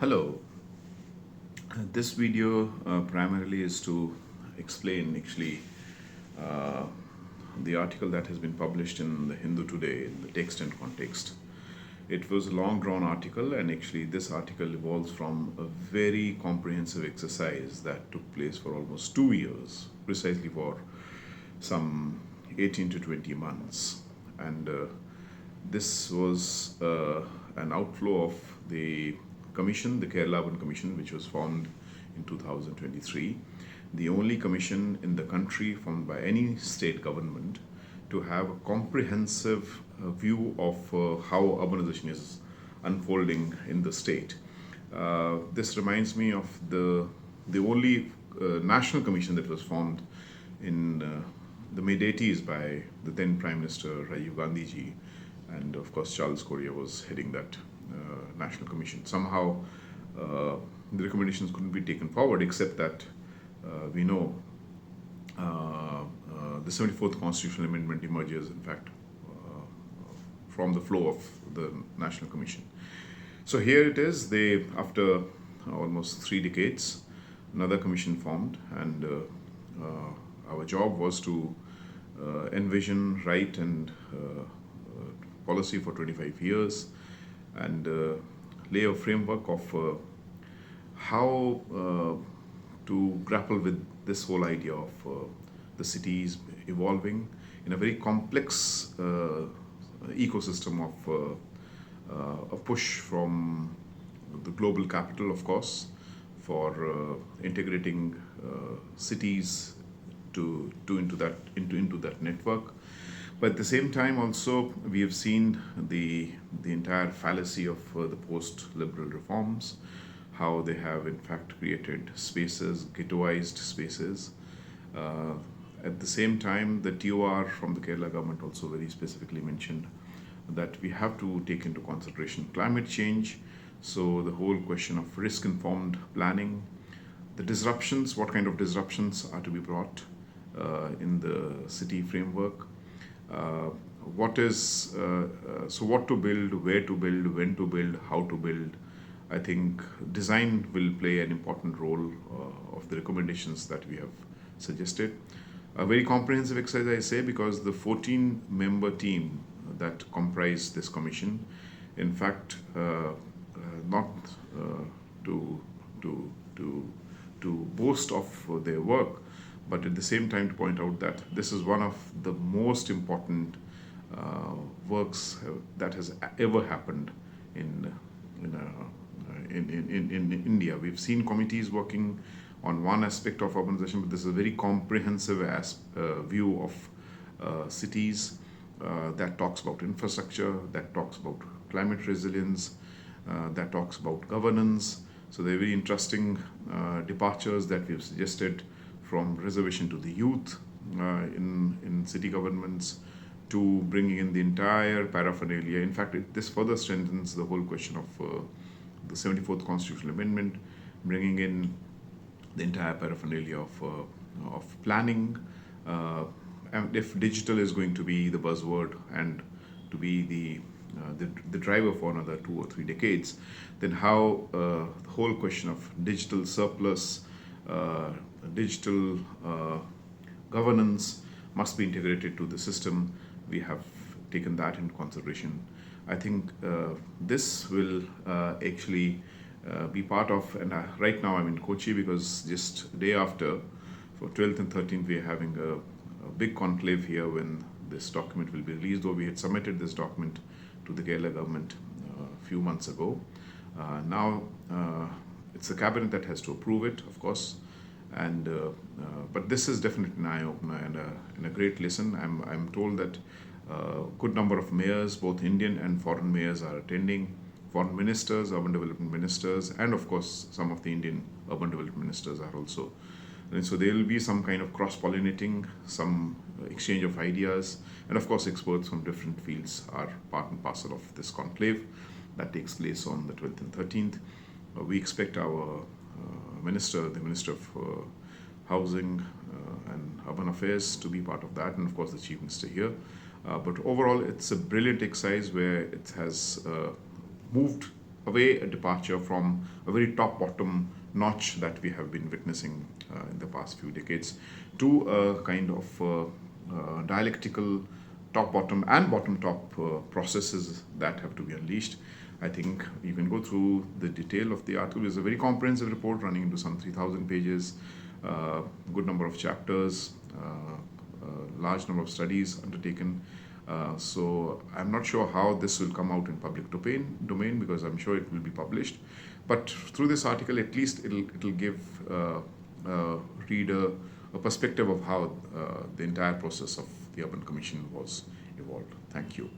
Hello. This video primarily is to explain uh, the article that has been published in the Hindu Today in the text and context. It was a long drawn article, and actually, this article evolves from a very comprehensive exercise that took place for almost 2 years, precisely for some 18 to 20 months. And this was an outflow of the commission, the Kerala Urban Commission, which was formed in 2023, the only commission in the country formed by any state government to have a comprehensive view of how urbanization is unfolding in the state. This reminds me of the only national commission that was formed in the mid 80s by the then Prime Minister Rajiv Gandhi ji, and of course Charles Correa was heading that national commission. Somehow the recommendations couldn't be taken forward, except that we know the 74th constitutional amendment emerges, in fact, from the flow of the national commission. So here it is. They, after almost 3 decades, another commission formed, and our job was to envision, write, and policy for 25 years, and lay a framework of how to grapple with this whole idea of the cities evolving in a very complex ecosystem of a push from the global capital, of course, for integrating cities into that network. But at the same time, also we have seen the entire fallacy of the post-liberal reforms, how they have in fact created spaces, ghettoized spaces. At the same time, the TOR from the Kerala government also very specifically mentioned that we have to take into consideration climate change. So the whole question of risk-informed planning, the disruptions, what kind of disruptions are to be brought in the city framework, what to build, where to build, when to build, how to build. I think design will play an important role of the recommendations that we have suggested. A very comprehensive exercise, I say, because the 14-member team that comprise this commission, in fact, not to boast of their work, but at the same time to point out that this is one of the most important works that has ever happened in India. We've seen committees working on one aspect of urbanization, but this is a very comprehensive view of cities that talks about infrastructure, that talks about climate resilience, that talks about governance. So they're very interesting departures that we've suggested, from reservation to the youth in city governments, to bringing in the entire paraphernalia. In fact, this further strengthens the whole question of the 74th constitutional amendment, bringing in the entire paraphernalia of planning. And if digital is going to be the buzzword and to be the driver for another 2 or 3 decades, then how the whole question of digital surplus, digital governance must be integrated to the system. We have taken that into consideration. I think this will actually be part of, and right now I'm in Kochi because just day after, for 12th and 13th, we are having a big conclave here when this document will be released, though we had submitted this document to the Kerala government a few months ago. Now it's the cabinet that has to approve it, of course, and but this is definitely an eye-opener and a great lesson. I'm told that a good number of mayors, both Indian and foreign mayors, are attending. Foreign ministers, urban development ministers, and of course some of the Indian urban development ministers are also. And so there will be some kind of cross-pollinating, some exchange of ideas, and of course experts from different fields are part and parcel of this conclave that takes place on the 12th and 13th. We expect our minister, the Minister of Housing and Urban Affairs, to be part of that, and of course the Chief Minister here. But overall, it's a brilliant exercise where it has moved a departure from a very top-bottom notch that we have been witnessing in the past few decades to a kind of dialectical top-bottom and bottom-top processes that have to be unleashed. I think you can go through the detail of the article. It's a very comprehensive report running into some 3,000 pages, good number of chapters, large number of studies undertaken. So I'm not sure how this will come out in public domain because I'm sure it will be published. But through this article, at least it'll give a reader a perspective of how the entire process of the Urban Commission was evolved. Thank you.